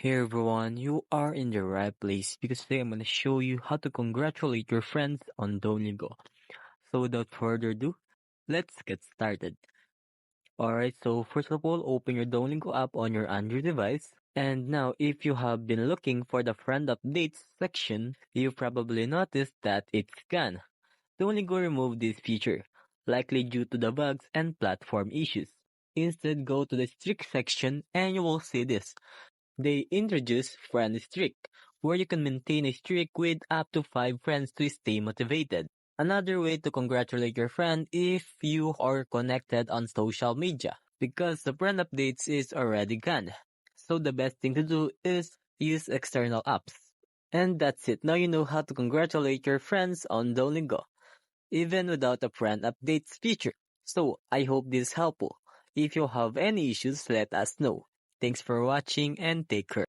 Hey everyone, you are in the right place because today I'm going to show you how to congratulate your friends on Duolingo. So without further ado, let's get started. Alright, so first of all, open your Duolingo app on your Android device. And now, if you have been looking for the friend updates section, you probably noticed that it's gone. Duolingo removed this feature, likely due to the bugs and platform issues. Instead, go to the strict section and you will see this. They introduced Friend Streak, where you can maintain a streak with up to 5 friends to stay motivated. Another way to congratulate your friend if you are connected on social media, because the friend updates is already gone. So the best thing to do is use external apps. And that's it. Now you know how to congratulate your friends on Duolingo, even without a friend updates feature. So I hope this is helpful. If you have any issues, let us know. Thanks for watching and take care.